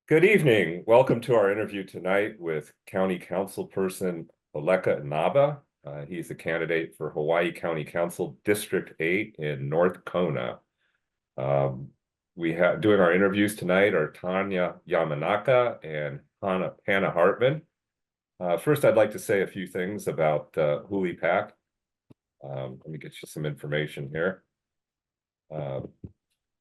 Good evening. Welcome to our interview tonight with County Councilperson Holeka Inaba. He's a candidate for Hawaii County Council District 8 in North Kona. We have doing our interviews tonight are Tanya Yamanaka and Hannah Hartman. First, I'd like to say a few things about HULI PAC. Let me get you some information here.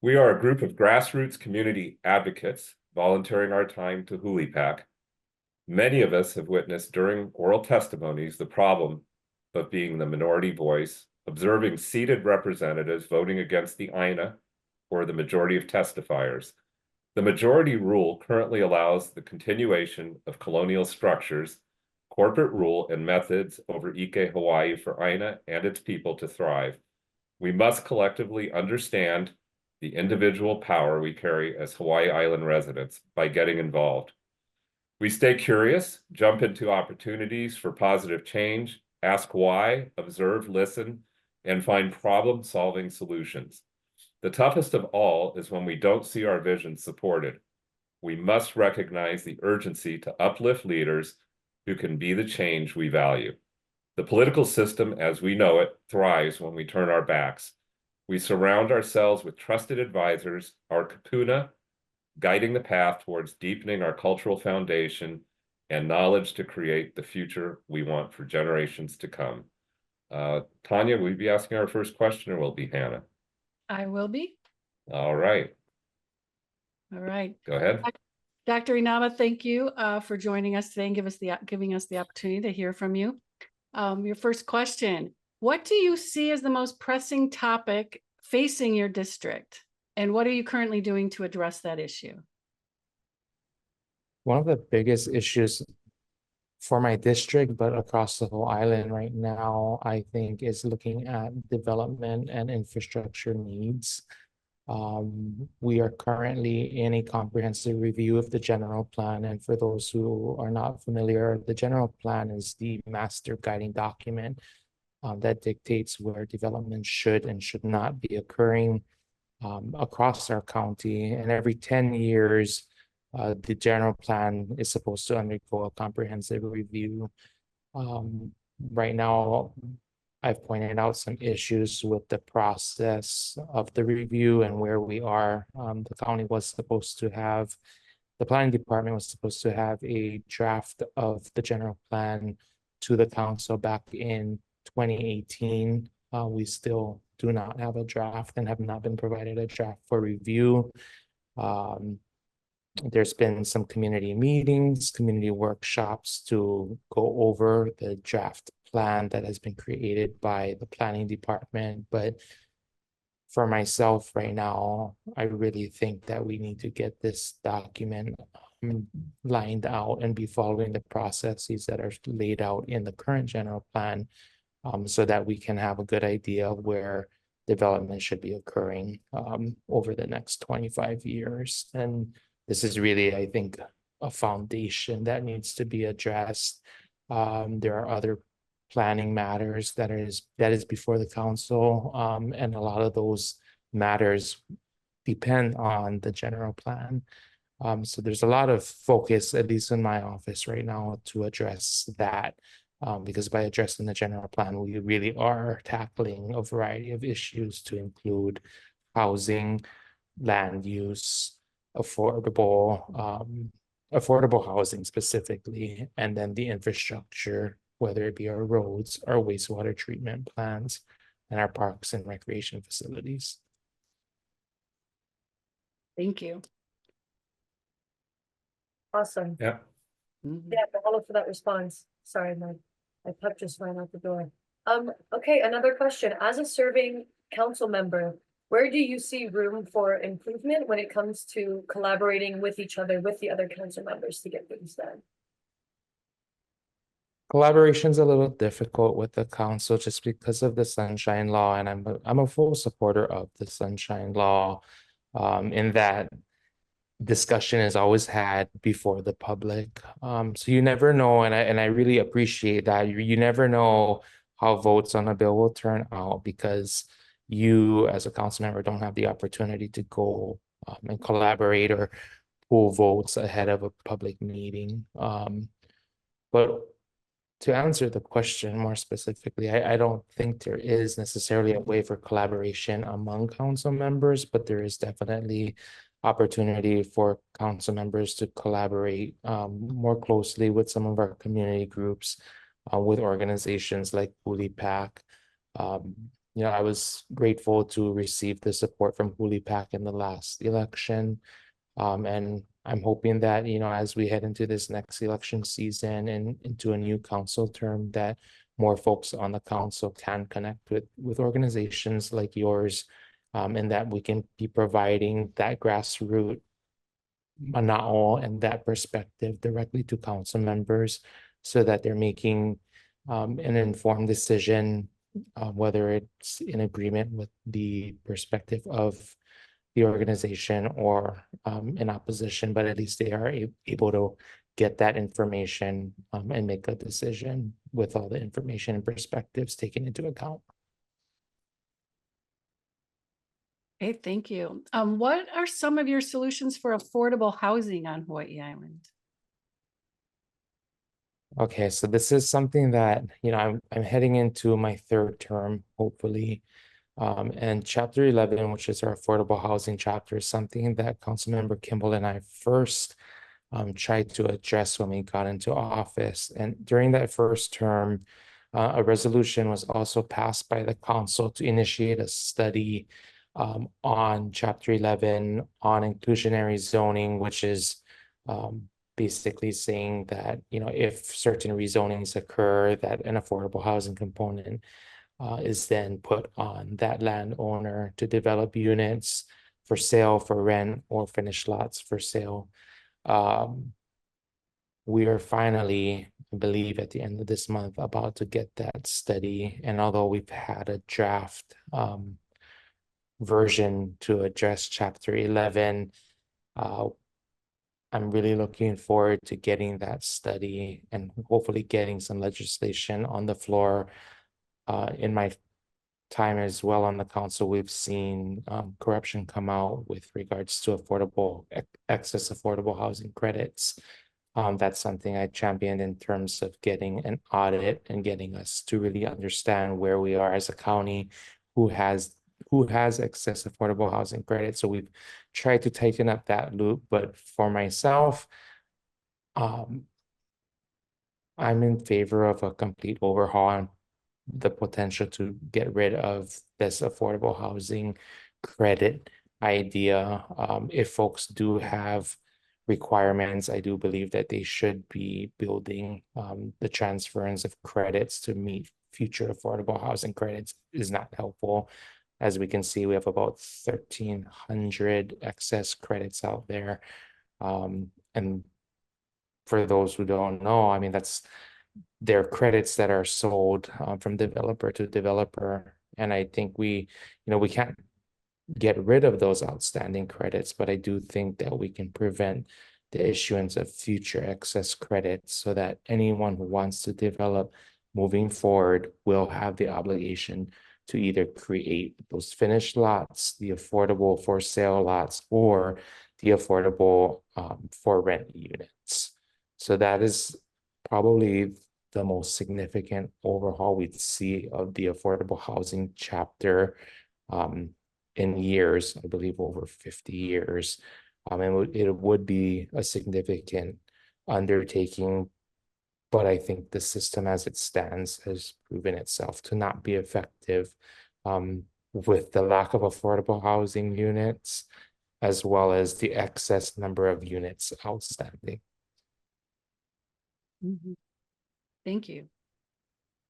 We are a group of grassroots community advocates volunteering our time to HULI PAC. Many of us have witnessed during oral testimonies the problem of being the minority voice, observing seated representatives voting against the āina or the majority of testifiers. The majority rule currently allows the continuation of colonial structures, corporate rule, and methods over Ike Hawaii for āina and its people to thrive. We must collectively understand the individual power we carry as Hawai'i Island residents by getting involved. We stay curious, jump into opportunities for positive change, ask why, observe, listen, and find problem-solving solutions. The toughest of all is when we don't see our vision supported. We must recognize the urgency to uplift leaders who can be the change we value. The political system as we know it thrives when we turn our backs. We surround ourselves with trusted advisors, our kapuna, guiding the path towards deepening our cultural foundation and knowledge to create the future we want for generations to come. Tanya, will you be asking our first question, or will it be Hannah? I will be. All right. All right. Go ahead. Dr. Inaba, thank you for joining us today and giving us the opportunity to hear from you. Your first question, what do you see as the most pressing topic facing your district? And what are you currently doing to address that issue? One of the biggest issues for my district, but across the whole island right now, I think, is looking at development and infrastructure needs. We are currently in a comprehensive review of the general plan. And for those who are not familiar, the general plan is the master guiding document that dictates where development should and should not be occurring across our county. And every 10 years, the general plan is supposed to undergo a comprehensive review. Right now, I've pointed out some issues with the process of the review and where we are. The county was supposed to have, the planning department was supposed to have a draft of the general plan to the council back in 2018. We still do not have a draft and have not been provided a draft for review. There's been some community meetings, community workshops to go over the draft plan that has been created by the planning department. But for myself right now, I really think that we need to get this document lined out and be following the processes that are laid out in the current general plan, so that we can have a good idea of where development should be occurring over the next 25 years. And this is really, I think, a foundation that needs to be addressed. There are other planning matters that is before the council, and a lot of those matters depend on the general plan. So there's a lot of focus, at least in my office right now, to address that, because by addressing the general plan, we really are tackling a variety of issues to include housing, land use, affordable housing specifically, and then the infrastructure, whether it be our roads, our wastewater treatment plants, and our parks and recreation facilities. Thank you. Awesome. Yeah. Yeah, mahalo for that response. Sorry, my pup just ran out the door. Okay, another question. As a serving council member, where do you see room for improvement when it comes to collaborating with each other, with the other council members to get things done? Collaboration's a little difficult with the council just because of the Sunshine Law, and I'm a full supporter of the Sunshine Law, in that discussion is always had before the public. So you never know, and I really appreciate that. You never know how votes on a bill will turn out, because you as a council member don't have the opportunity to go and collaborate or pool votes ahead of a public meeting. But to answer the question more specifically, I don't think there is necessarily a way for collaboration among council members, but there is definitely opportunity for council members to collaborate more closely with some of our community groups, with organizations like HULI PAC. You know, I was grateful to receive the support from HULI PAC in the last election. And I'm hoping that, you know, as we head into this next election season and into a new council term, that more folks on the council can connect with organizations like yours, and that we can be providing that grassroots mana'o and that perspective directly to council members so that they're making an informed decision, whether it's in agreement with the perspective of the organization or in opposition, but at least they are able to get that information and make a decision with all the information and perspectives taken into account. Okay, thank you. What are some of your solutions for affordable housing on Hawai'i Island? Okay, so this is something that, you know, I'm heading into my third term, hopefully. And chapter 11, which is our affordable housing chapter, is something that Councilmember Kimball and I first tried to address when we got into office. And during that first term, a resolution was also passed by the council to initiate a study on chapter 11 on inclusionary zoning, which is basically saying that, you know, if certain rezonings occur, that an affordable housing component is then put on that landowner to develop units for sale, for rent, or finished lots for sale. We are finally, I believe, at the end of this month about to get that study. And although we've had a draft version to address chapter 11, I'm really looking forward to getting that study and hopefully getting some legislation on the floor. In my time as well on the council, we've seen corruption come out with regards to excess affordable housing credits. That's something I championed in terms of getting an audit and getting us to really understand where we are as a county, who has excess affordable housing credits. So we've tried to tighten up that loop. But for myself, I'm in favor of a complete overhaul on the potential to get rid of this affordable housing credit idea. If folks do have requirements, I do believe that they should be building the transference of credits to meet future affordable housing credits is not helpful. As we can see, we have about 1,300 excess credits out there. And for those who don't know, I mean, they're credits that are sold from developer to developer. And I think we can't get rid of those outstanding credits, but I do think that we can prevent the issuance of future excess credits so that anyone who wants to develop moving forward will have the obligation to either create those finished lots, the affordable for sale lots, or the affordable for rent units. So that is probably the most significant overhaul we'd see of the affordable housing chapter in years, I believe over 50 years. And it would be a significant undertaking, but I think the system as it stands has proven itself to not be effective with the lack of affordable housing units, as well as the excess number of units outstanding. Mm-hmm. Thank you.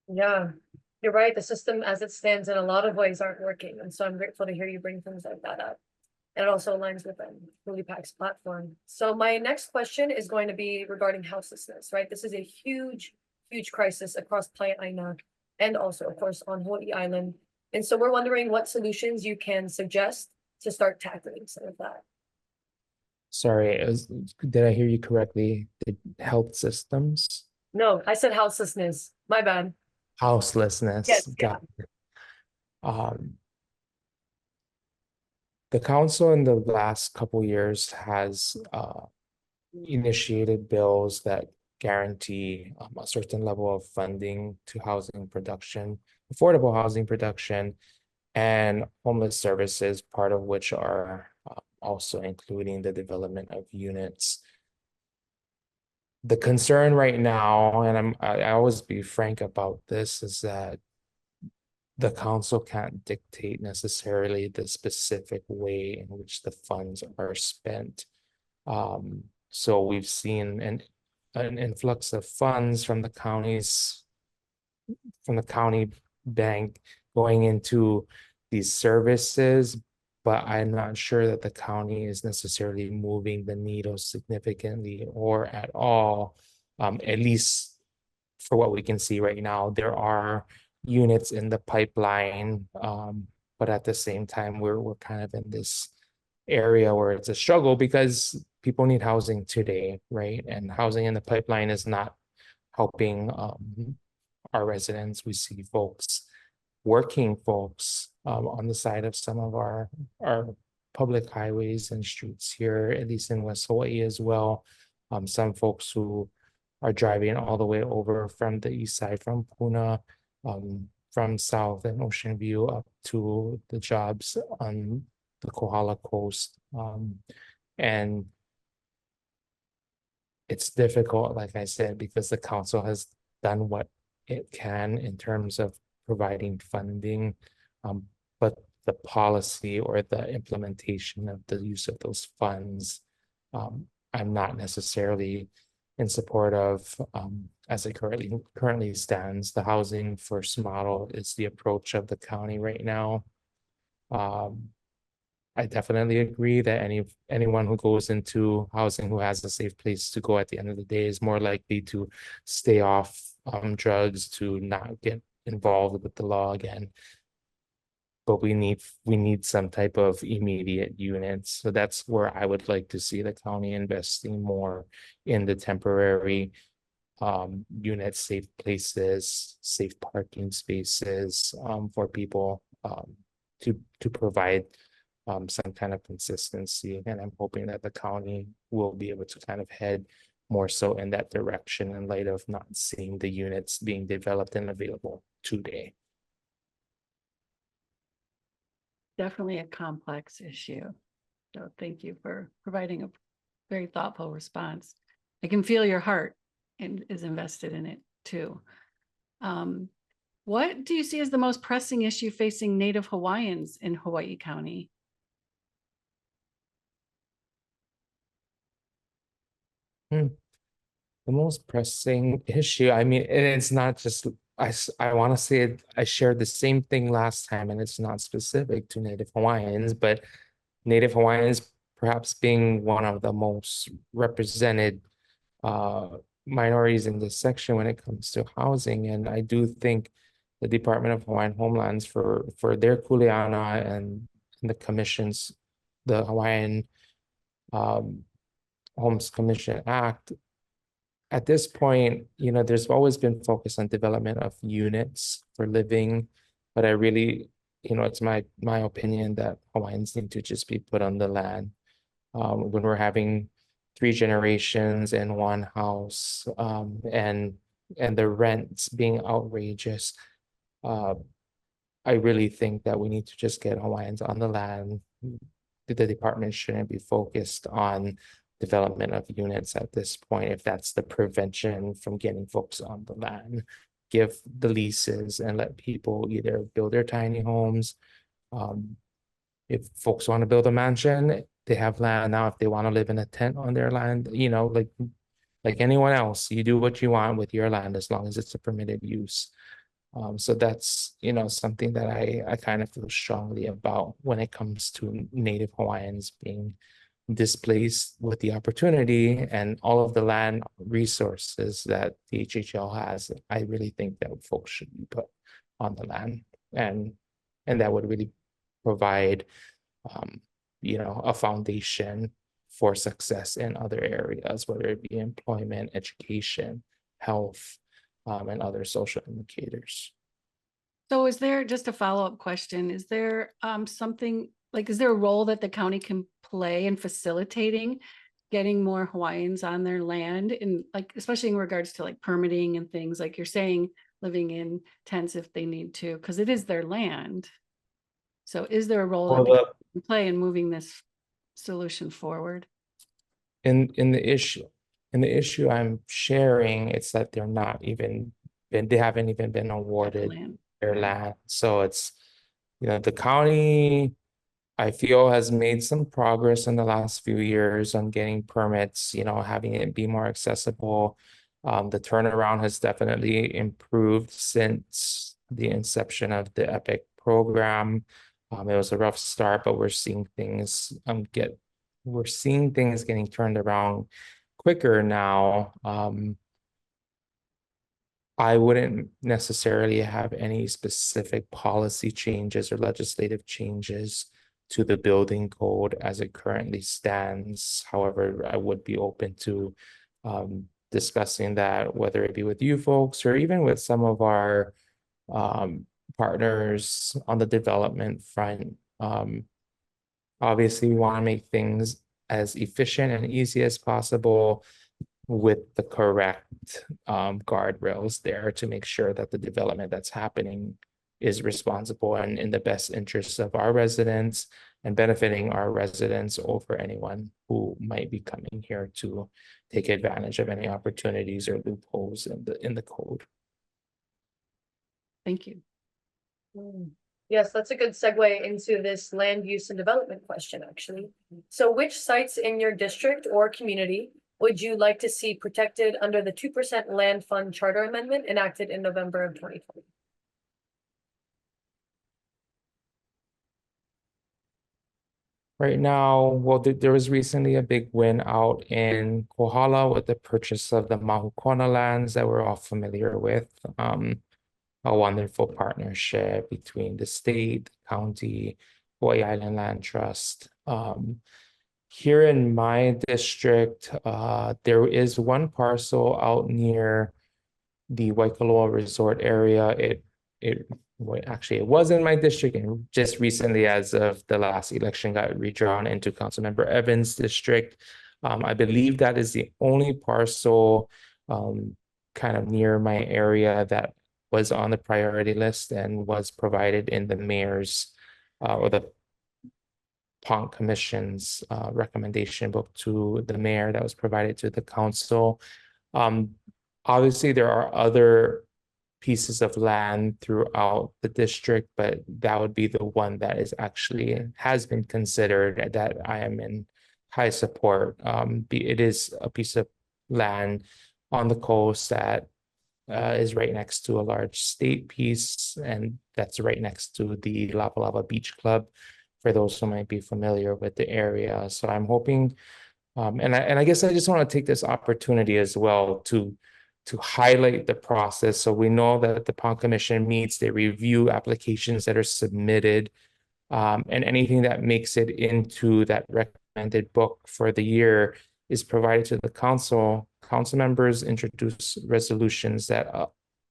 Yeah, you're right. The system as it stands in a lot of ways aren't working. And so I'm grateful to hear you bring things like that up. And it also aligns with HULI PAC's platform. So my next question is going to be regarding houselessness, right? This is a huge, huge crisis across āina and also, of course, on Hawai'i Island. And so we're wondering what solutions you can suggest to start tackling some of that. Sorry, did I hear you correctly? The health systems? No, I said houselessness. My bad. Houselessness. Yes, Got yeah. it. The council in the last couple years has initiated bills that guarantee a certain level of funding to housing production, affordable housing production, and homeless services, part of which are also including the development of units. The concern right now, and I always be frank about this, is that the council can't dictate necessarily the specific way in which the funds are spent. So we've seen an influx of funds from the counties, from the county bank going into these services, but I'm not sure that the county is necessarily moving the needle significantly or at all. At least for what we can see right now, there are units in the pipeline, but at the same time, we're kind of in this area where it's a struggle because people need housing today, right? And housing in the pipeline is not helping our residents. We see folks, working folks, on the side of some of our public highways and streets here, at least in West Hawaii as well. Some folks who are driving all the way over from the east side, from Puna, from South and Ocean View up to the jobs on the Kohala coast. And it's difficult, like I said, because the council has done what it can in terms of providing funding, but the policy or the implementation of the use of those funds, I'm not necessarily in support of. As it currently stands. The housing first model is the approach of the county right now. I definitely agree that anyone who goes into housing who has a safe place to go at the end of the day is more likely to stay off drugs, to not get involved with the law again. But we need some type of immediate units. So that's where I would like to see the county investing more in the temporary units, safe places, safe parking spaces for people to provide some kind of consistency. And I'm hoping that the county will be able to kind of head more so in that direction in light of not seeing the units being developed and available today. Definitely a complex issue. So thank you for providing a very thoughtful response. I can feel your heart and is invested in it too. What do you see as the most pressing issue facing Native Hawaiians in Hawaii County? The most pressing issue, I mean, and it's not just, I want to say I shared the same thing last time, and it's not specific to Native Hawaiians, but Native Hawaiians perhaps being one of the most represented minorities in this section when it comes to housing. And I do think the Department of Hawaiian Homelands for their kuleana and the commissions, the Hawaiian Homes Commission Act, at this point, you know, there's always been focus on development of units for living, but I really, you know, it's my opinion that Hawaiians need to just be put on the land. When we're having 3 generations in one house, and the rents being outrageous, I really think that we need to just get Hawaiians on the land. The department shouldn't be focused on development of units at this point, if that's the prevention from getting folks on the land. Give the leases and let people either build their tiny homes. If folks want to build a mansion, they have land now. If they want to live in a tent on their land, you know, like anyone else, you do what you want with your land as long as it's a permitted use. So that's, you know, something that I kind of feel strongly about when it comes to Native Hawaiians being displaced with the opportunity and all of the land resources that the HHL has. I really think that folks should be put on the land, and that would really provide, you know, a foundation for success in other areas, whether it be employment, education, health, and other social indicators. So is there, just a follow-up question, is there something like, is there a role that the county can play in facilitating getting more Hawaiians on their land, and like, especially in regards to like permitting and things, like you're saying, living in tents if they need to, because it is their land. So is there a role that Well, the county can play in moving this solution forward? in the issue I'm sharing, it's that they're not even they haven't even been awarded Land. their land. So it's, the county, I feel, has made some progress in the last few years on getting permits, having it be more accessible. The turnaround has definitely improved since the inception of the EPIC program. It was a rough start, but we're seeing things getting turned around quicker now. I wouldn't necessarily have any specific policy changes or legislative changes to the building code as it currently stands. However, I would be open to discussing that, whether it be with you folks or even with some of our partners on the development front. Obviously, we want to make things as efficient and easy as possible, with the correct guardrails there to make sure that the development that's happening is responsible and in the best interests of our residents and benefiting our residents over anyone who might be coming here to take advantage of any opportunities or loopholes in the code. Thank you. Yes, that's a good segue into this land use and development question, actually. So which sites in your district or community would you like to see protected under the 2% land fund charter amendment enacted in November of 2020? Right now, well, there was recently a big win out in Kohala with the purchase of the Mahukona lands that we're all familiar with. A wonderful partnership between the state, county, Hawai'i Island Land Trust. Here in my district, there is one parcel out near the Waikoloa Resort area. It was in my district, and just recently, as of the last election, got redrawn into Councilmember Evans' district. I believe that is the only parcel kind of near my area that was on the priority list and was provided in the mayor's or the PONC Commission's recommendation book to the mayor that was provided to the council. Obviously, there are other pieces of land throughout the district, but that would be the one that has been considered, that I am in high support. It is a piece of land on the coast that is right next to a large state piece, and that's right next to the Lava Lava Beach Club, for those who might be familiar with the area. So I'm hoping, and I guess I just want to take this opportunity as well to highlight the process. So we know that the PONC Commission meets, they review applications that are submitted, and anything that makes it into that recommended book for the year is provided to the council. Council members introduce resolutions that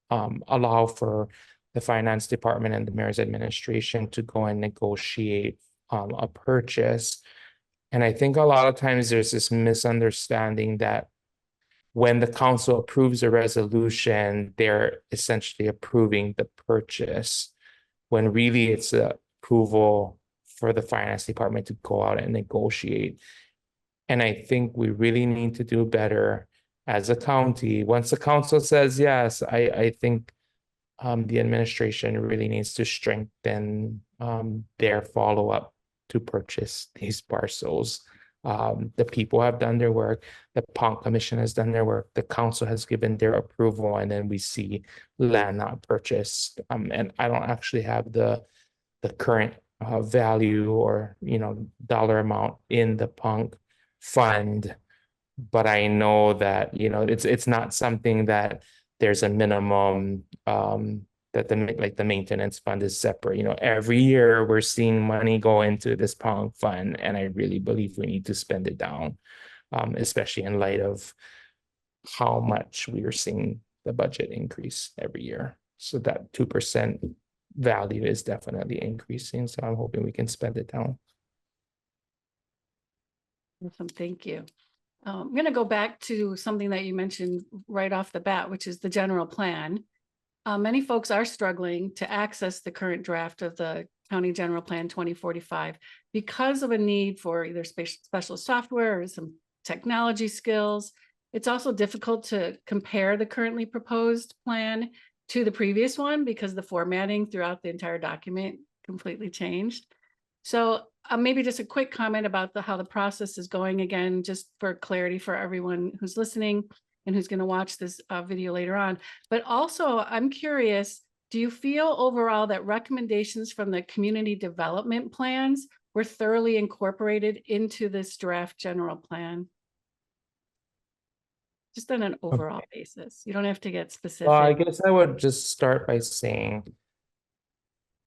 allow for the finance department and the mayor's administration to go and negotiate a purchase. And I think a lot of times there's this misunderstanding that when the council approves a resolution, they're essentially approving the purchase, when really it's an approval for the finance department to go out and negotiate. And I think we really need to do better as a county. Once the council says yes, I think the administration really needs to strengthen their follow-up to purchase these parcels. The people have done their work, the PONC Commission has done their work, the council has given their approval, and then we see land not purchased. And I don't actually have the current value or dollar amount in the PONC fund, but I know that it's not something that there's a minimum that the maintenance fund is separate. Every year we're seeing money go into this PONC fund, and I really believe we need to spend it down, especially in light of how much we are seeing the budget increase every year. So that 2% value is definitely increasing. So I'm hoping we can spend it down. Awesome, thank you. I'm going to go back to something that you mentioned right off the bat, which is the general plan. Many folks are struggling to access the current draft of the County General Plan 2045 because of a need for either special software or some technology skills. It's also difficult to compare the currently proposed plan to the previous one because the formatting throughout the entire document completely changed. So maybe just a quick comment about how the process is going again, just for clarity for everyone who's listening and who's going to watch this video later on. But also, I'm curious, do you feel overall that recommendations from the community development plans were thoroughly incorporated into this draft general plan? Just on an overall basis. You don't have to get specific. Well, I guess I would just start by saying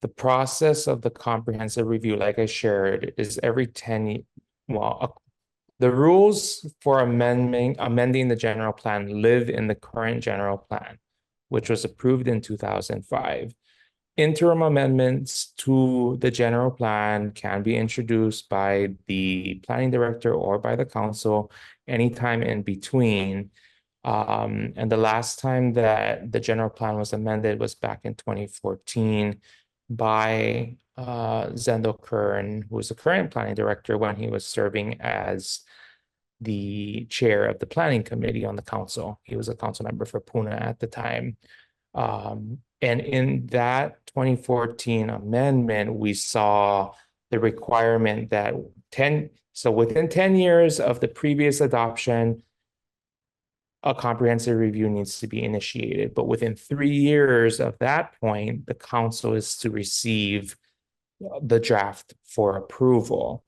the process of the comprehensive review, like I shared, is every 10, the rules for amending the general plan live in the current general plan, which was approved in 2005. Interim amendments to the general plan can be introduced by the planning director or by the council anytime in between. And the last time that the general plan was amended was back in 2014 by Zendo Kern, who was the current planning director when he was serving as the chair of the planning committee on the council. He was a council member for Puna at the time. And in that 2014 amendment, we saw the requirement that within 10 years of the previous adoption, a comprehensive review needs to be initiated. But within 3 years of that point, the council is to receive the draft for approval.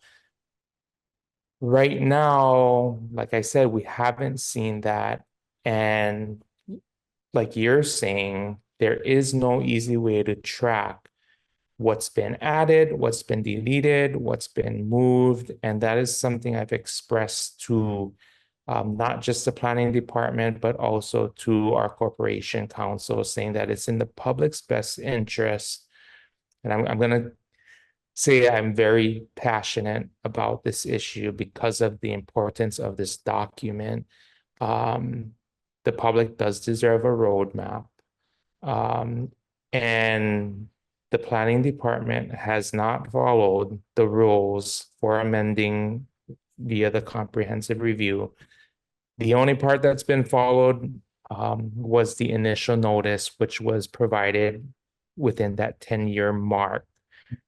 Right now, like I said, we haven't seen that. And like you're saying, there is no easy way to track what's been added, what's been deleted, what's been moved. And that is something I've expressed to not just the planning department, but also to our corporation council, saying that it's in the public's best interest. And I'm going to say I'm very passionate about this issue because of the importance of this document. The public does deserve a roadmap. And the planning department has not followed the rules for amending via the comprehensive review. The only part that's been followed was the initial notice, which was provided within that 10-year mark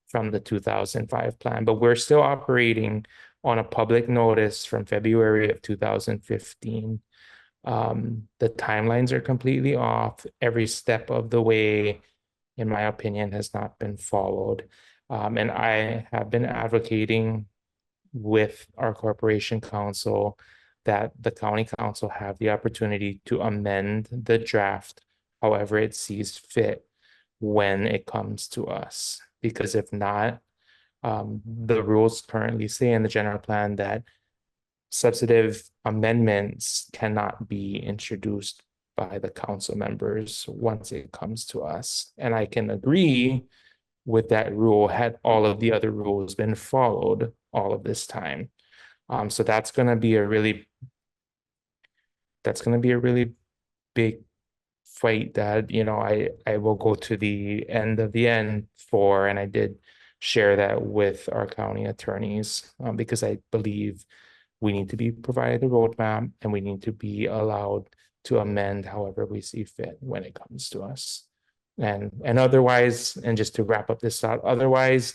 from the 2005 plan. But we're still operating on a public notice from February of 2015. The timelines are completely off. Every step of the way, in my opinion, has not been followed. And I have been advocating with our corporation council that the county council have the opportunity to amend the draft however it sees fit when it comes to us. Because if not, the rules currently say in the general plan that substantive amendments cannot be introduced by the council members once it comes to us. And I can agree with that rule had all of the other rules been followed all of this time. So that's going to be a really big fight that, you know, I will go to the end of the end for, and I did share that with our county attorneys because I believe we need to be provided a roadmap and we need to be allowed to amend however we see fit when it comes to us. And otherwise, and just to wrap up this thought, otherwise,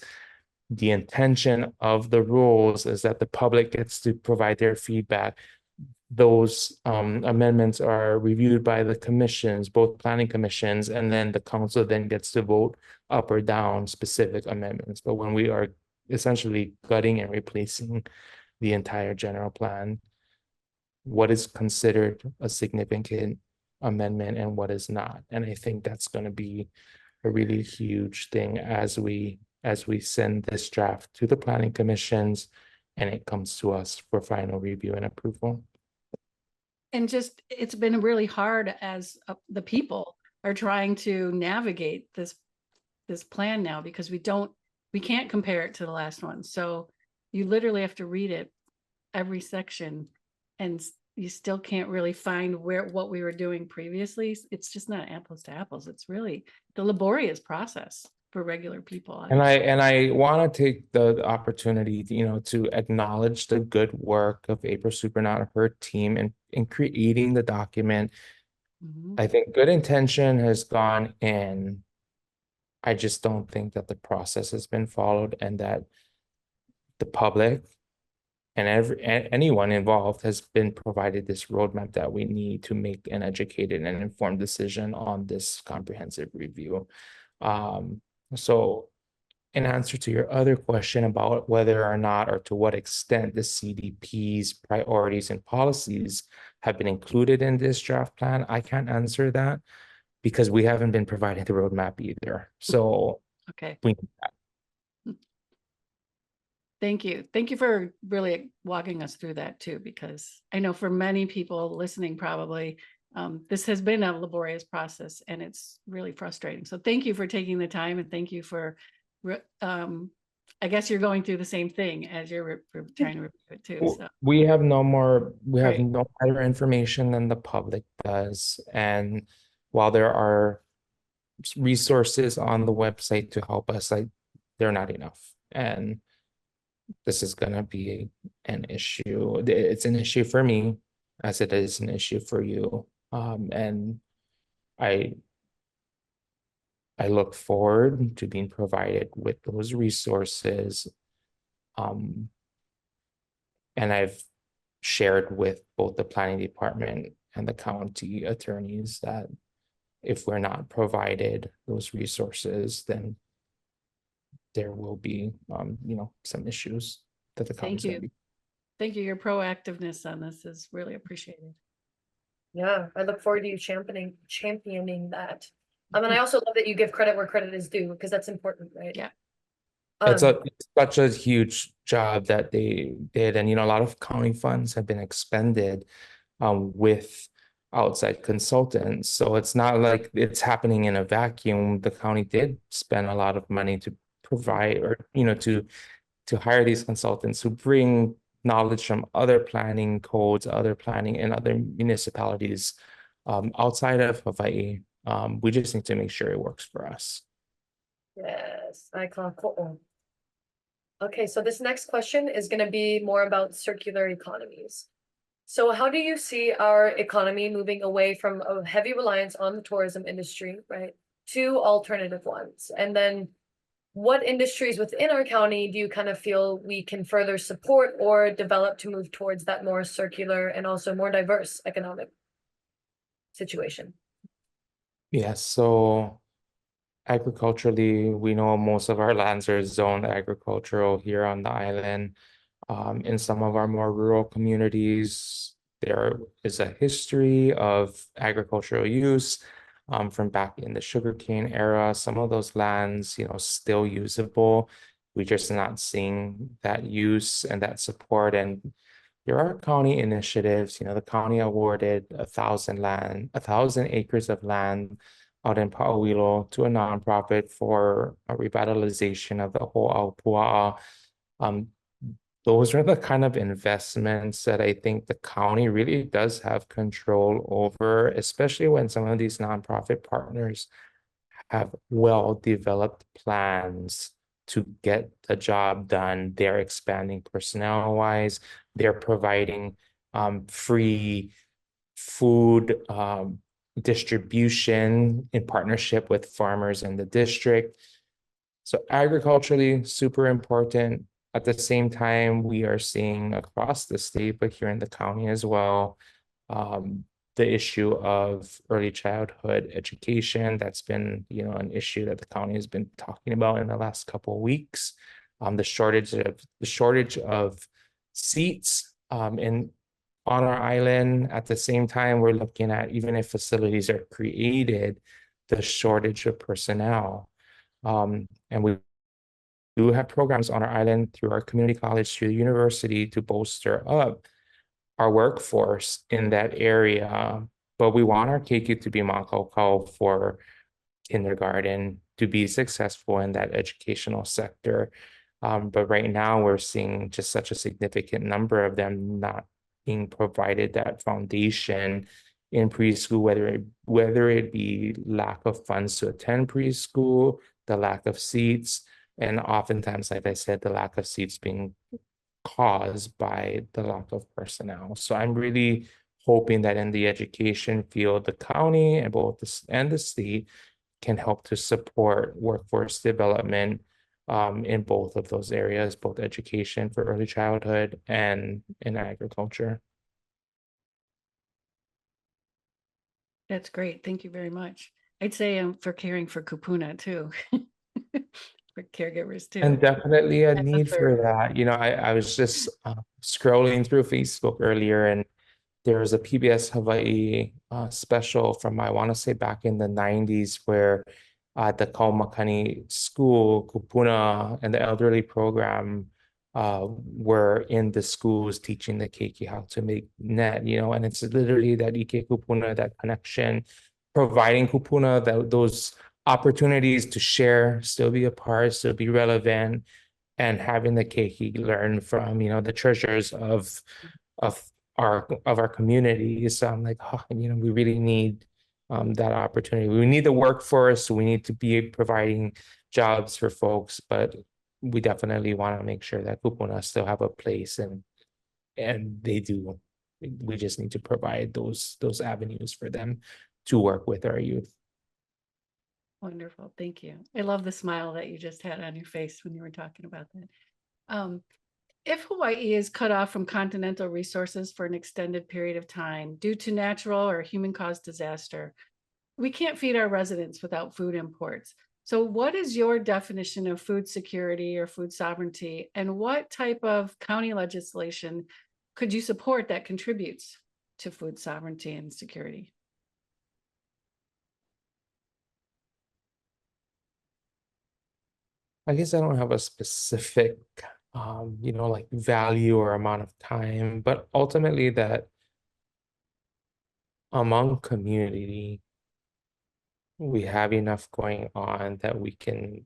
the intention of the rules is that the public gets to provide their feedback. Those amendments are reviewed by the commissions, both planning commissions, and then the council then gets to vote up or down specific amendments. But when we are essentially gutting and replacing the entire general plan, what is considered a significant amendment and what is not? And I think that's going to be a really huge thing as we send this draft to the planning commissions and it comes to us for final review and approval. And just, it's been really hard as the people are trying to navigate this this plan now because we can't compare it to the last one. So you literally have to read it every section and you still can't really find what we were doing previously. It's just not apples to apples. It's really the laborious process for regular people. And I want to take the opportunity, to acknowledge the good work of April Supernaut and her team in creating the document. Mhm. I think good intention has gone in. I just don't think that the process has been followed and that the public and anyone involved has been provided this roadmap that we need to make an educated and informed decision on this comprehensive review. So in answer to your other question about whether or not or to what extent the CDP's priorities and policies have been included in this draft plan, I can't answer that because we haven't been provided the roadmap either. So Okay. we Thank you. Thank you for really walking us through that too, because I know for many people listening, probably this has been a laborious process and it's really frustrating. So thank you for taking the time and thank you for, I guess you're going through the same thing as you're trying to review it too. So we have we have Great. no better information than the public does. And while there are resources on the website to help us, they're not enough. And this is going to be an issue. It's an issue for me as it is an issue for you. And I look forward to being provided with those resources. And I've shared with both the planning department and the county attorneys that if we're not provided those resources, then there will be, some issues that the county's thank going to you. be. Thank you. Your proactiveness on this is really appreciated. Yeah, I look forward to you championing that. And I also love that you give credit where credit is due, because that's important, right? Yeah. It's such a huge job that they did. And, a lot of county funds have been expended with outside consultants. So it's not like it's happening in a vacuum. The county did spend a lot of money to provide or, to hire these consultants who bring knowledge from other planning codes, other planning in other municipalities outside of Hawaii. We just need to make sure it works for us. Yes, I can't. Okay, so this next question is going to be more about circular economies. So how do you see our economy moving away from a heavy reliance on the tourism industry, right, to alternative ones? And then what industries within our county do you kind of feel we can further support or develop to move towards that more circular and also more diverse economic situation? Yes, so agriculturally, we know most of our lands are zoned agricultural here on the island. In some of our more rural communities, there is a history of agricultural use from back in the sugarcane era. Some of those lands, still usable. We're just not seeing that use and that support. And there are county initiatives. The county awarded 1,000 acres of land out in Pa'awilo to a nonprofit for a revitalization of the whole Aupua. Those are the kind of investments that I think the county really does have control over, especially when some of these nonprofit partners have well-developed plans to get the job done. They're expanding personnel-wise. They're providing free food distribution in partnership with farmers in the district. So agriculturally, super important. At the same time, we are seeing across the state, but here in the county as well, the issue of early childhood education. That's been, an issue that the county has been talking about in the last couple of weeks. The shortage of seats on our island. At the same time, we're looking at, even if facilities are created, the shortage of personnel. And we do have programs on our island through our community college, through the university, to bolster up our workforce in that area. But we want our KQ to be Makau for kindergarten to be successful in that educational sector. But right now we're seeing just such a significant number of them not being provided that foundation in preschool, whether it be lack of funds to attend preschool, the lack of seats, and oftentimes, like I said, the lack of seats being caused by the lack of personnel. So I'm really hoping that in the education field, the county and both the state can help to support workforce development in both of those areas, both education for early childhood and in agriculture. That's great. Thank you very much. I'd say for caring for kupuna too. For caregivers too. And definitely a That's a need for third. that. You know, I was just scrolling through Facebook earlier, and there was a PBS Hawaii special from, I want to say, back in the 90s, where the Kaumakani school, kupuna, and the elderly program were in the schools teaching the keiki how to make net, you know, and it's literally that ike kupuna, that connection, providing kupuna, those opportunities to share, still be a part, still be relevant, and having the keiki learn from, you know, the treasures of our community. So I'm like, oh, you know, we really need that opportunity. We need the workforce. We need to be providing jobs for folks, but we definitely want to make sure that kupuna still have a place, and they do. We just need to provide those avenues for them to work with our youth. Wonderful. Thank you. I love the smile that you just had on your face when you were talking about that. If Hawaii is cut off from continental resources for an extended period of time due to natural or human-caused disaster, we can't feed our residents without food imports. So what is your definition of food security or food sovereignty, and what type of county legislation could you support that contributes to food sovereignty and security? I guess I don't have a specific, you know, like value or amount of time, but ultimately that among community, we have enough going on that we can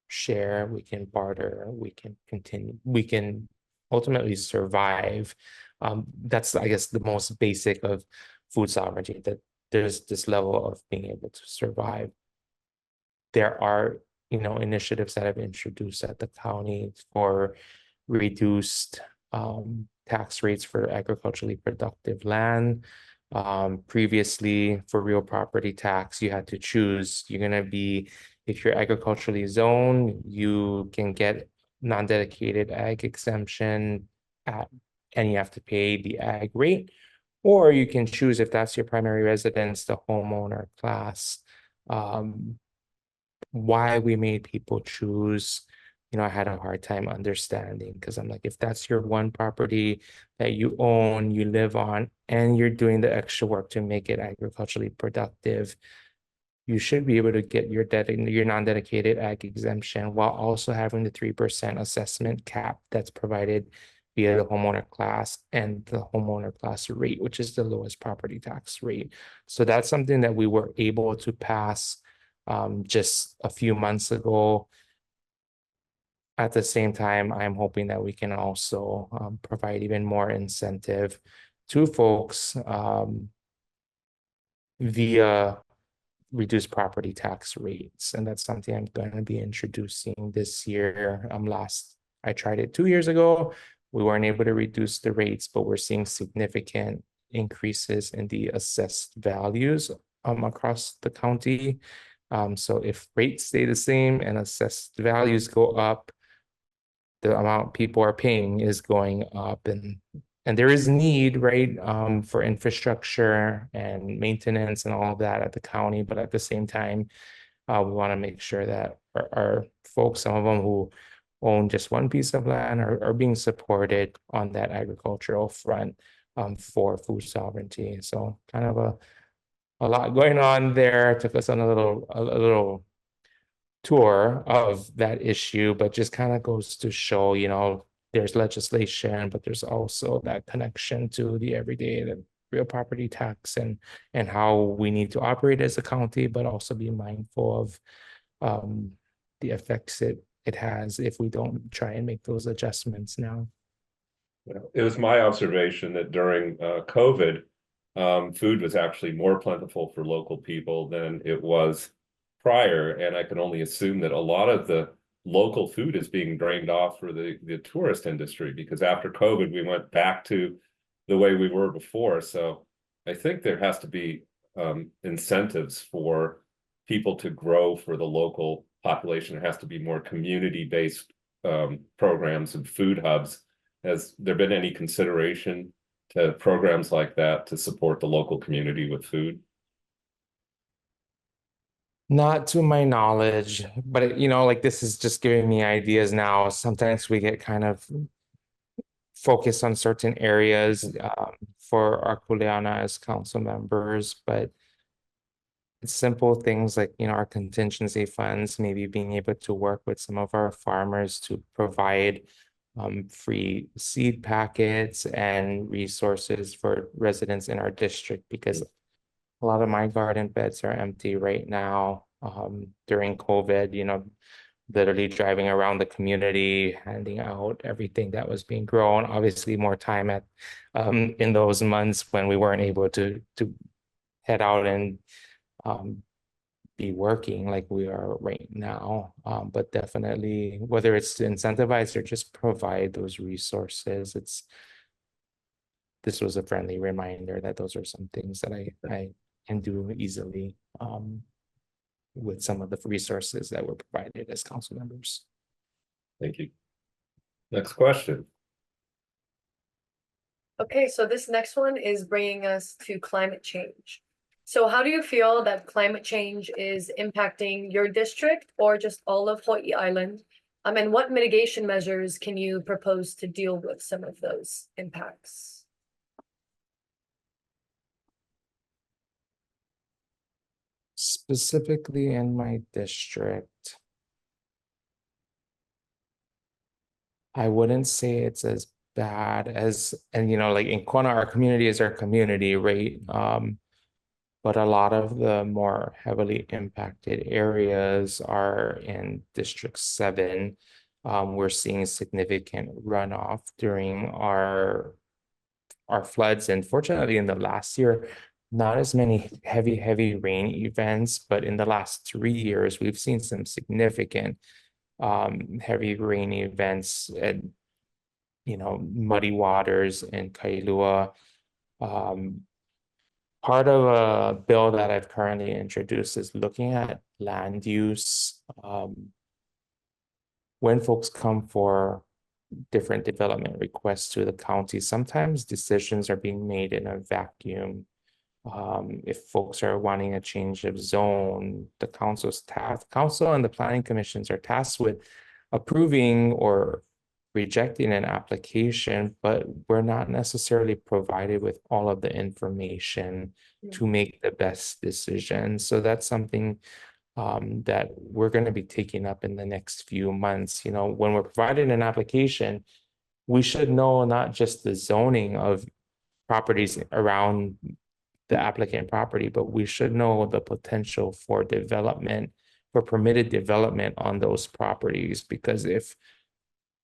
share, we can barter, we can continue, we can ultimately survive. That's, I guess, the most basic of food sovereignty, that there's this level of being able to survive. There are, you know, initiatives that have introduced at the county for reduced tax rates for agriculturally productive land. Previously, for real property tax, you had to choose. You're going to be, if you're agriculturally zoned, you can get non-dedicated ag exemption and you have to pay the ag rate, or you can choose, if that's your primary residence, the homeowner class. Why we made people choose, you know, I had a hard time understanding, because I'm like, if that's your one property that you own, you live on, and you're doing the extra work to make it agriculturally productive, you should be able to get your non-dedicated ag exemption while also having the 3% assessment cap that's provided via the homeowner class and the homeowner class rate, which is the lowest property tax rate. So that's something that we were able to pass just a few months ago. At the same time, I'm hoping that we can also provide even more incentive to folks via reduced property tax rates. And that's something I'm going to be introducing this year. I tried it 2 years ago. We weren't able to reduce the rates, but we're seeing significant increases in the assessed values across the county. So if rates stay the same and assessed values go up, the amount people are paying is going up, and there is need, right, for infrastructure and maintenance and all of that at the county. But at the same time, we want to make sure that our folks, some of them who own just one piece of land, are being supported on that agricultural front for food sovereignty. So kind of a lot going on there. Took us on a little tour of that issue, but just kind of goes to show, you know, there's legislation, but there's also that connection to the everyday, the real property tax, and how we need to operate as a county, but also be mindful of the effects it has if we don't try and make those adjustments now. Well, it was my observation that during COVID, food was actually more plentiful for local people than it was prior, and I can only assume that a lot of the local food is being drained off for the tourist industry, because after COVID, we went back to the way we were before. So I think there has to be incentives for people to grow for the local population. There has to be more community-based programs and food hubs. Has there been any consideration to programs like that to support the local community with food? Not to my knowledge, but like this is just giving me ideas now. Sometimes we get kind of focused on certain areas for our kuleana as council members, but it's simple things like, our contingency funds, maybe being able to work with some of our farmers to provide free seed packets and resources for residents in our district, because a lot of my garden beds are empty right now. During COVID, literally driving around the community, handing out everything that was being grown. Obviously, more time in those months when we weren't able to head out and be working like we are right now. But definitely, whether it's to incentivize or just provide those resources, this was a friendly reminder that those are some things that I can do easily with some of the resources that were provided as council members. Thank you. Next question. Okay, so this next one is bringing us to climate change. So how do you feel that climate change is impacting your district or just all of Hawai'i Island? And what mitigation measures can you propose to deal with some of those impacts? Specifically in my district, I wouldn't say it's as bad as, and like in Kona, our community is our community, right? But a lot of the more heavily impacted areas are in District 7. We're seeing significant runoff during our floods, and fortunately in the last year, not as many heavy rain events, but in the last 3 years, we've seen some significant heavy rain events and muddy waters in Kailua. Part of a bill that I've currently introduced is looking at land use. When folks come for different development requests to the county, sometimes decisions are being made in a vacuum. If folks are wanting a change of zone, the council and the planning commissions are tasked with approving or rejecting an application, but we're not necessarily provided with all of the information to make the best decision. So that's something that we're going to be taking up in the next few months. When we're provided an application, we should know not just the zoning of properties around the applicant property, but we should know the potential for development, for permitted development on those properties. Because if,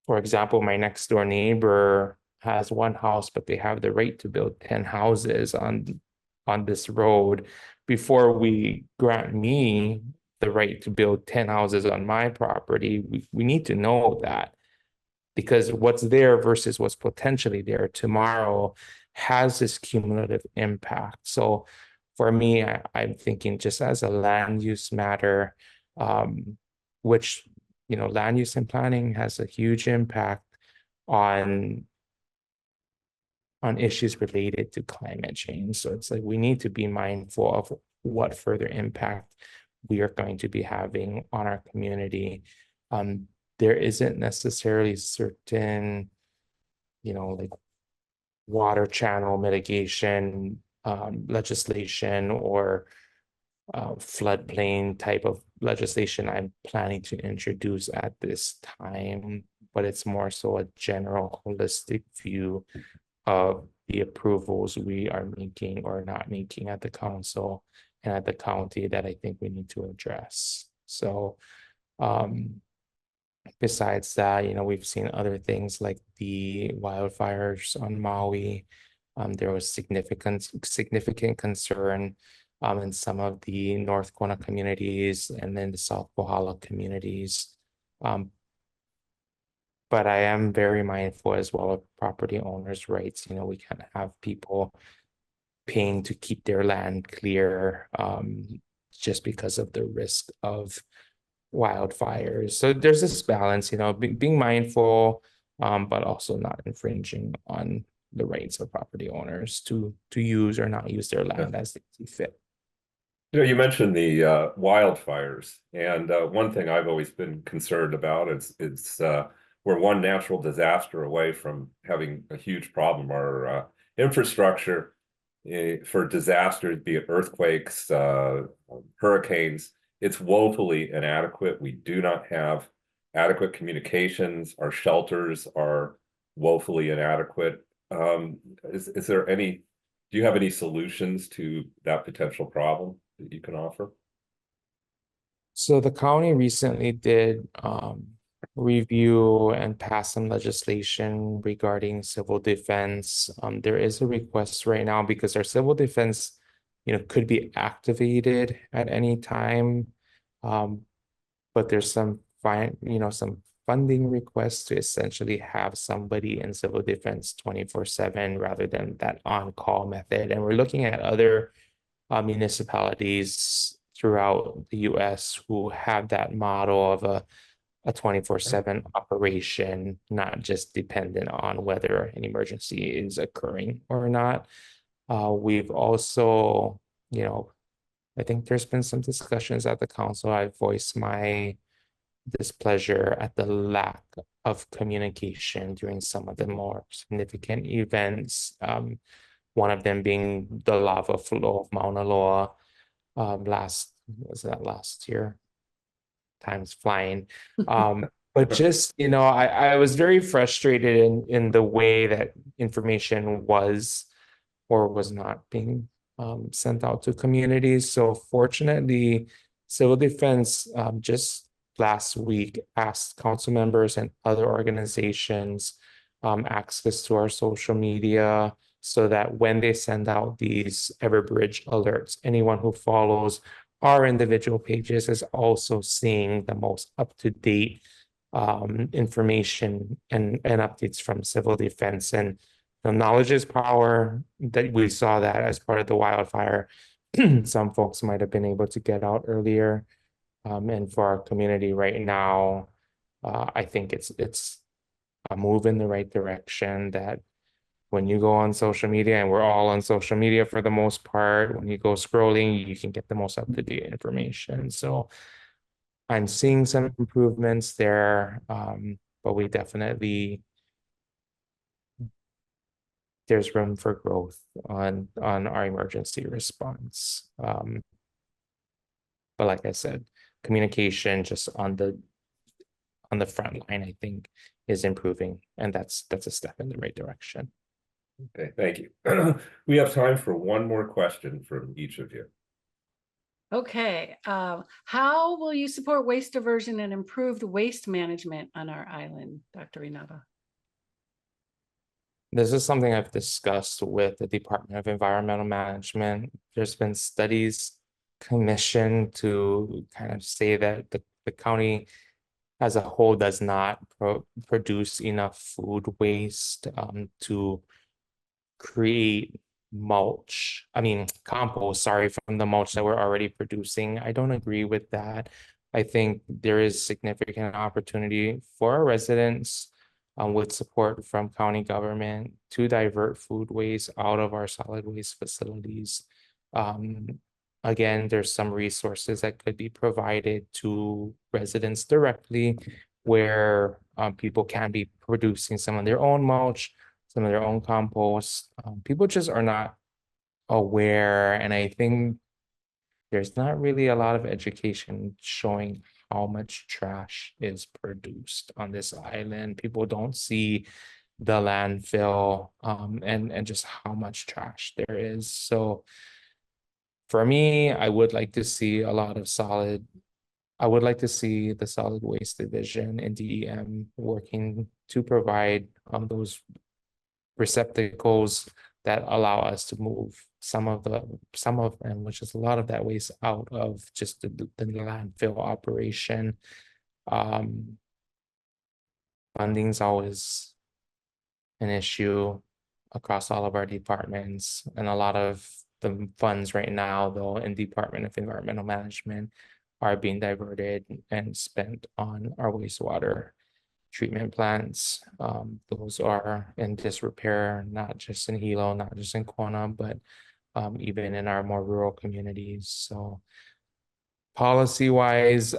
for example, my next door neighbor has one house, but they have the right to build 10 houses on this road, before we grant me the right to build 10 houses on my property, we need to know that, because what's there versus what's potentially there tomorrow has this cumulative impact. So for me, I'm thinking just as a land use matter, which, land use and planning has a huge impact on issues related to climate change. So it's like we need to be mindful of what further impact we are going to be having on our community. There isn't necessarily certain, like water channel mitigation legislation or floodplain type of legislation I'm planning to introduce at this time, but it's more so a general holistic view of the approvals we are making or not making at the council and at the county that I think we need to address. So besides that, we've seen other things like the wildfires on Maui. There was significant concern in some of the North Kona communities and then the South Kohala communities. But I am very mindful as well of property owners' rights. We can't have people paying to keep their land clear just because of the risk of wildfires. So there's this balance, being mindful, but also not infringing on the rights of property owners to use or not use their land as they see fit. You mentioned the wildfires, and one thing I've always been concerned about is we're one natural disaster away from having a huge problem. Our infrastructure for disasters, be it earthquakes, hurricanes, it's woefully inadequate. We do not have adequate communications. Our shelters are woefully inadequate. Is there any, do you have any solutions to that potential problem that you can offer? So the county recently did review and pass some legislation regarding civil defense. There is a request right now because our civil defense, could be activated at any time. But there's some funding requests to essentially have somebody in civil defense 24/7 rather than that on-call method. And we're looking at other municipalities throughout the US who have that model of a 24/7 operation, not just dependent on whether an emergency is occurring or not. We've also, I think there's been some discussions at the council. I voiced my displeasure at the lack of communication during some of the more significant events. One of them being the lava flow of Mauna Loa last year? Time's flying. But just, I was very frustrated in the way that information was or was not being sent out to communities. So fortunately, Civil Defense just last week asked council members and other organizations access to our social media so that when they send out these Everbridge alerts, anyone who follows our individual pages is also seeing the most up-to-date information and updates from Civil Defense. And knowledge is power. That we saw that as part of the wildfire. Some folks might have been able to get out earlier. And for our community right now, I think it's a move in the right direction that when you go on social media, and we're all on social media for the most part, when you go scrolling, you can get the most up-to-date information. So I'm seeing some improvements there, but we definitely, there's room for growth on our emergency response. But like I said, communication just on the front line, I think, is improving, and that's a step in the right direction. Okay, thank you. We have time for one more question from each of you. Okay, how will you support waste diversion and improved waste management on our island, Dr. Inaba? This is something I've discussed with the Department of Environmental Management. There's been studies commissioned to kind of say that the county as a whole does not produce enough food waste to create compost, from the mulch that we're already producing. I don't agree with that. I think there is significant opportunity for our residents with support from county government to divert food waste out of our solid waste facilities. Again, there's some resources that could be provided to residents directly where people can be producing some of their own mulch, some of their own compost. People just are not aware, and I think there's not really a lot of education showing how much trash is produced on this island. People don't see the landfill and just how much trash there is. So for me, I would like to see a lot of solid I would like to see the solid waste division and DEM working to provide those receptacles that allow us to move some of and which is a lot of that waste out of just the landfill operation. Funding's always an issue across all of our departments, and a lot of the funds right now, though, in Department of Environmental Management are being diverted and spent on our wastewater treatment plants. Those are in disrepair, not just in Hilo, not just in Kona, but even in our more rural communities. So policy-wise,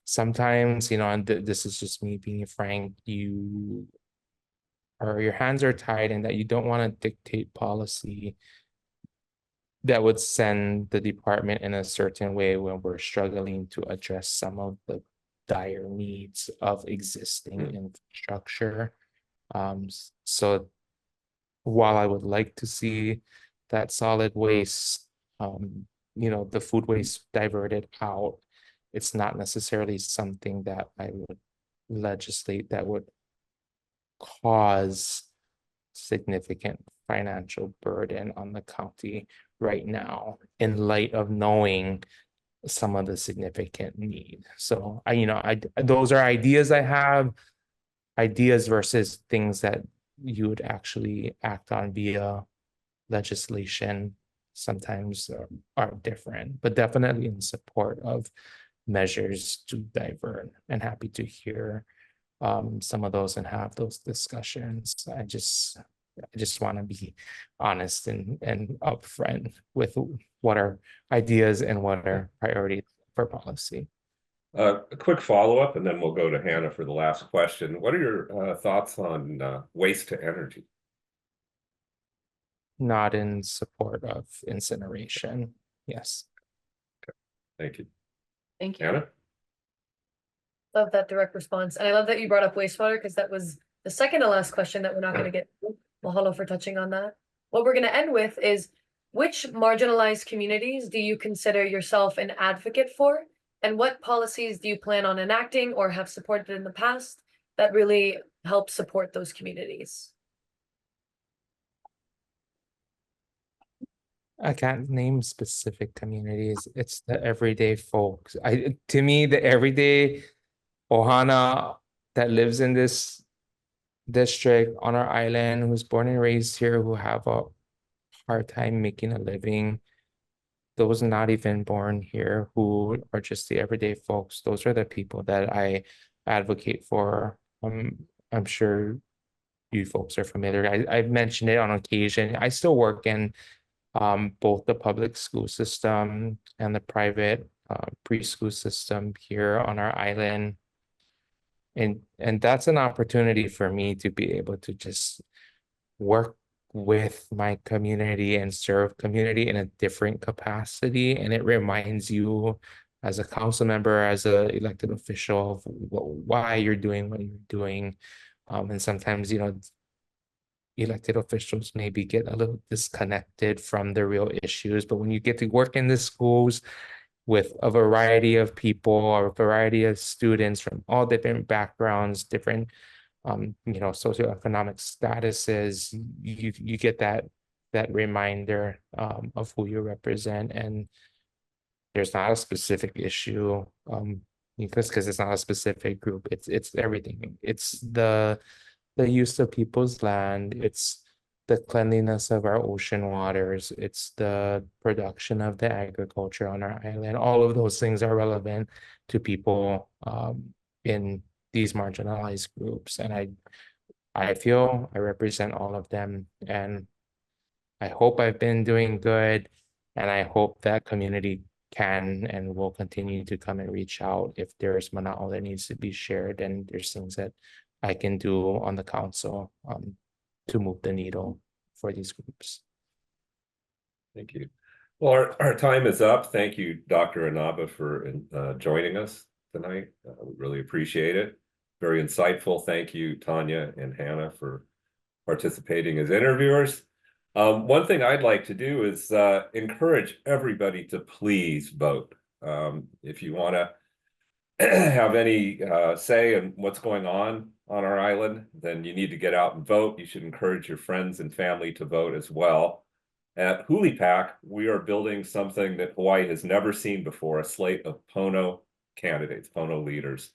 sometimes, and this is just me being frank, your hands are tied and that you don't want to dictate policy that would send the department in a certain way when we're struggling to address some of the dire needs of existing infrastructure. So while I would like to see that solid waste, the food waste diverted out, it's not necessarily something that I would legislate that would cause significant financial burden on the county right now, in light of knowing some of the significant need. So those are ideas I have, ideas versus things that you would actually act on via legislation sometimes are different, but definitely in support of measures to divert, and happy to hear some of those and have those discussions. I just want to be honest and upfront with what are ideas and what are priorities for policy. A quick follow-up, and then we'll go to Hannah for the last question. What are your thoughts on waste to energy? Not in support of incineration. Yes. Okay. Thank you. Thank you. Hannah? Love that direct response. And I love that you brought up wastewater, because that was the second to last question that we're not going to get to. Mahalo for touching on that. What we're going to end with is, which marginalized communities do you consider yourself an advocate for? And what policies do you plan on enacting or have supported in the past that really help support those communities? I can't name specific communities. It's the everyday folks. To me, the everyday Ohana that lives in this district on our island, who's born and raised here, who have a hard time making a living. Those not even born here, who are just the everyday folks. Those are the people that I advocate for. I'm sure you folks are familiar. I've mentioned it on occasion. I still work in both the public school system and the private preschool system here on our island. And that's an opportunity for me to be able to just work with my community and serve community in a different capacity. And it reminds you as a council member, as an elected official, of why you're doing what you're doing. And sometimes, elected officials maybe get a little disconnected from the real issues, but when you get to work in the schools with a variety of people or a variety of students from all different backgrounds, different socioeconomic statuses, you get that reminder of who you represent. And there's not a specific issue because it's not a specific group. It's everything. It's the use of people's land. It's the cleanliness of our ocean waters. It's the production of the agriculture on our island. All of those things are relevant to people in these marginalized groups. And I feel I represent all of them. And I hope I've been doing good. And I hope that community can and will continue to come and reach out if there's mana'o that needs to be shared, and there's things that I can do on the council to move the needle for these groups. Thank you. Well, our time is up. Thank you, Dr. Inaba, for joining us tonight. We really appreciate it. Very insightful. Thank you, Tanya and Hannah, for participating as interviewers. One thing I'd like to do is encourage everybody to please vote. If you want to have any say in what's going on our island, then you need to get out and vote. You should encourage your friends and family to vote as well. At HULI PAC, we are building something that Hawaii has never seen before, a slate of pono candidates, pono leaders.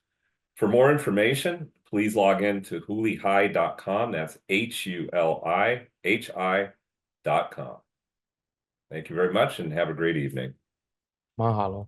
For more information, please log in to hulihi.com. That's HULIHI.com. Thank you very much and have a great evening. Mahalo.